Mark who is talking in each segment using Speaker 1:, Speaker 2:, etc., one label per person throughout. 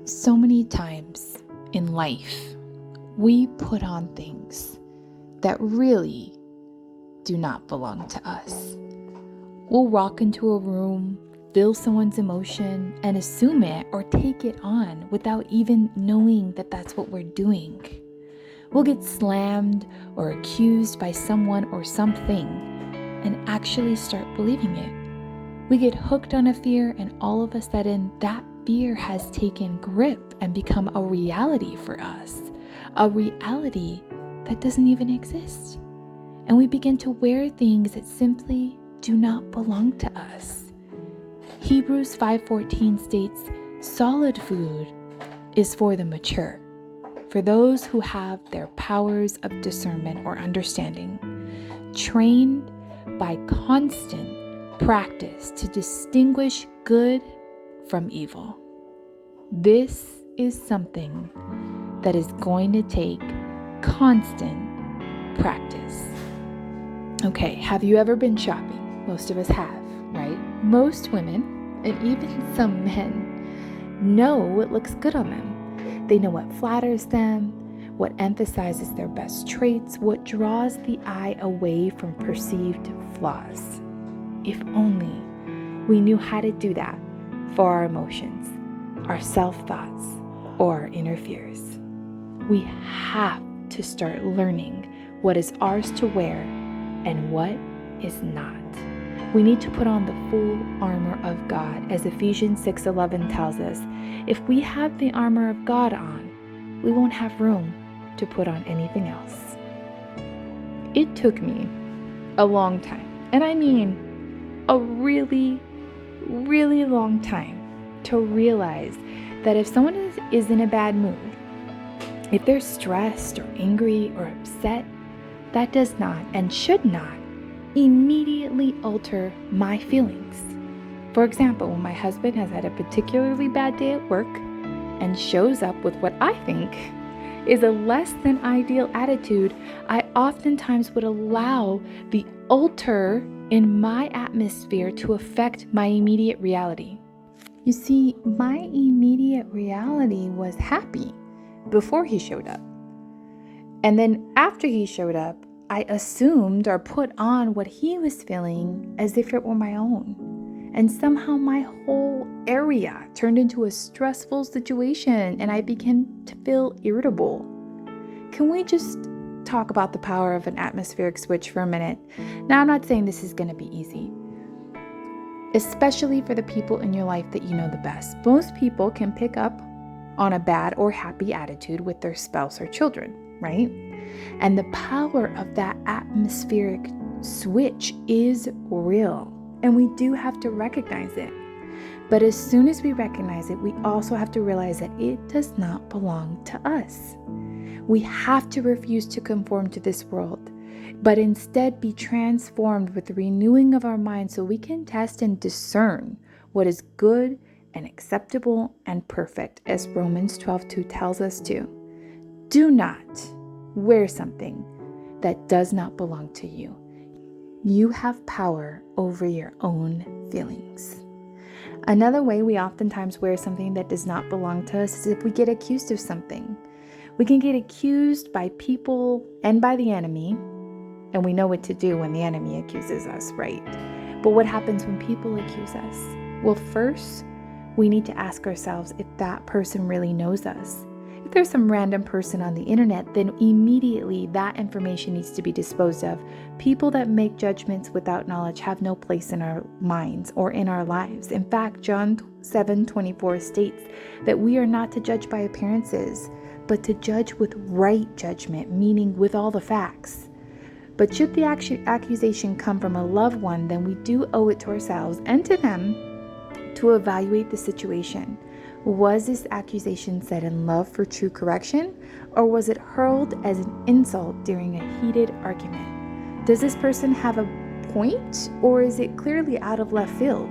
Speaker 1: So many times in life, we put on things that really do not belong to us. We'll walk into a room, feel someone's emotion, and assume it or take it on without even knowing that that's what we're doing. We'll get slammed or accused by someone or something and actually start believing it. We get hooked on a fear, and all of a sudden, that fear has taken grip and become a reality for us, a reality that doesn't even exist. And we begin to wear things that simply do not belong to us. Hebrews 5:14 states, "Solid food is for the mature, for those who have their powers of discernment or understanding, trained by constant practice to distinguish good from evil." This is something that is going to take constant practice. Okay, have you ever been shopping? Most of us have, right? Most women, and even some men, know what looks good on them. They know what flatters them, what emphasizes their best traits, what draws the eye away from perceived flaws. If only we knew how to do that for our emotions, our self-thoughts, or our inner fears. We have to start learning what is ours to wear and what is not. We need to put on the full armor of God, as Ephesians 6:11 tells us. If we have the armor of God on, we won't have room to put on anything else. It took me a long time, and I mean a really, really long time, to realize that if someone is in a bad mood, if they're stressed or angry or upset, that does not and should not immediately alter my feelings. For example, when my husband has had a particularly bad day at work and shows up with what I think is a less than ideal attitude, I oftentimes would allow the alter in my atmosphere to affect my immediate reality. You see, my immediate reality was happy before he showed up. And then after he showed up, I assumed or put on what he was feeling as if it were my own. And somehow my whole area turned into a stressful situation, and I began to feel irritable. Can we just talk about the power of an atmospheric switch for a minute? Now, I'm not saying this is going to be easy, especially for the people in your life that you know the best. Most people can pick up on a bad or happy attitude with their spouse or children, right? And the power of that atmospheric switch is real, and we do have to recognize it. But as soon as we recognize it, we also have to realize that it does not belong to us. We have to refuse to conform to this world, but instead be transformed with the renewing of our minds so we can test and discern what is good and acceptable and perfect, as Romans 12:2 tells us to. Do not wear something that does not belong to you. You have power over your own feelings. Another way we oftentimes wear something that does not belong to us is if we get accused of something. We can get accused by people and by the enemy, and we know what to do when the enemy accuses us, right? But what happens when people accuse us? Well, first, we need to ask ourselves if that person really knows us. If there's some random person on the internet, then immediately that information needs to be disposed of. People that make judgments without knowledge have no place in our minds or in our lives. In fact, John 7:24 states that we are not to judge by appearances, but to judge with right judgment, meaning with all the facts. But should the accusation come from a loved one, then we do owe it to ourselves and to them to evaluate the situation. Was this accusation said in love for true correction, or was it hurled as an insult during a heated argument? Does this person have a point, or is it clearly out of left field?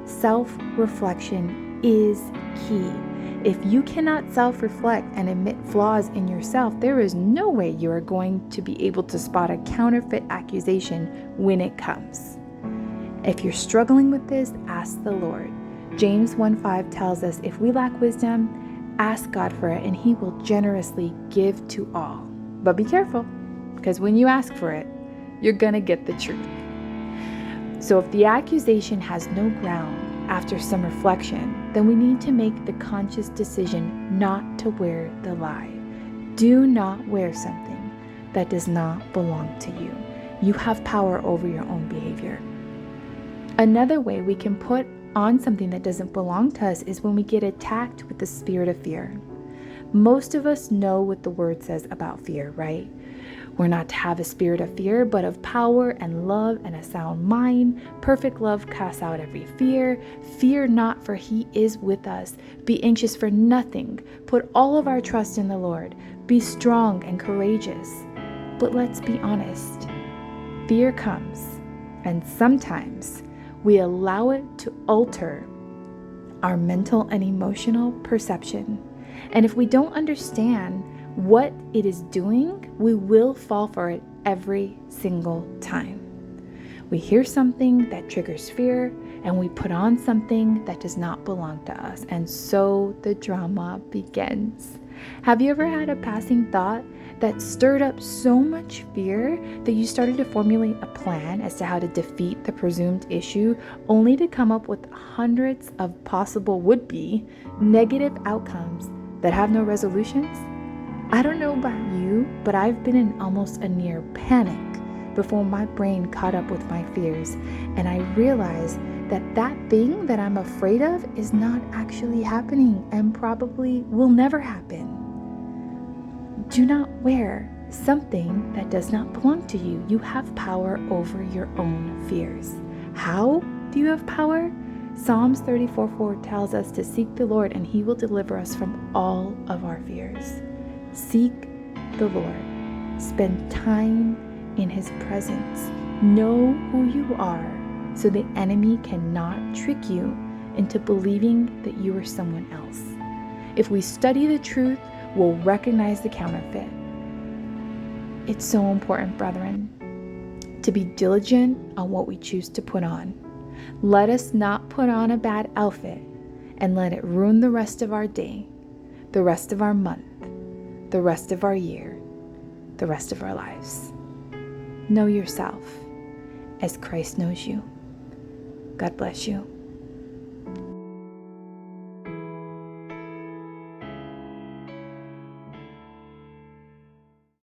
Speaker 1: Self-reflection is key. If you cannot self-reflect and admit flaws in yourself, there is no way you are going to be able to spot a counterfeit accusation when it comes. If you're struggling with this, ask the Lord. James 1:5 tells us, if we lack wisdom, Ask God for it, and He will generously give to all. But be careful, because when you ask for it, you're going to get the truth. So if the accusation has no ground after some reflection, then we need to make the conscious decision not to wear the lie. Do not wear something that does not belong to you. You have power over your own behavior. Another way we can put on something that doesn't belong to us is when we get attacked with the spirit of fear. Most of us know what the word says about fear, right? We're not to have a spirit of fear, but of power and love and a sound mind. Perfect love casts out every fear. Fear not, for He is with us. Be anxious for nothing. Put all of our trust in the Lord. Be strong and courageous. But let's be honest. Fear comes, and sometimes we allow it to alter our mental and emotional perception. And if we don't understand what it is doing, we will fall for it every single time. We hear something that triggers fear, and we put on something that does not belong to us. And so the drama begins. Have you ever had a passing thought that stirred up so much fear that you started to formulate a plan as to how to defeat the presumed issue, only to come up with hundreds of possible would-be negative outcomes that have no resolutions? I don't know about you, but I've been in almost a near panic before my brain caught up with my fears, and I realized that that thing that I'm afraid of is not actually happening and probably will never happen. Do not wear something that does not belong to you. You have power over your own fears. How do you have power? Psalms 34:4 tells us to seek the Lord, and He will deliver us from all of our fears. Seek the Lord. Spend time in His presence. Know who you are so the enemy cannot trick you into believing that you are someone else. If we study the truth, we'll recognize the counterfeit. It's so important, brethren, to be diligent on what we choose to put on. Let us not put on a bad outfit and let it ruin the rest of our day, the rest of our month, the rest of our year, the rest of our lives. Know yourself as Christ knows you. God bless you.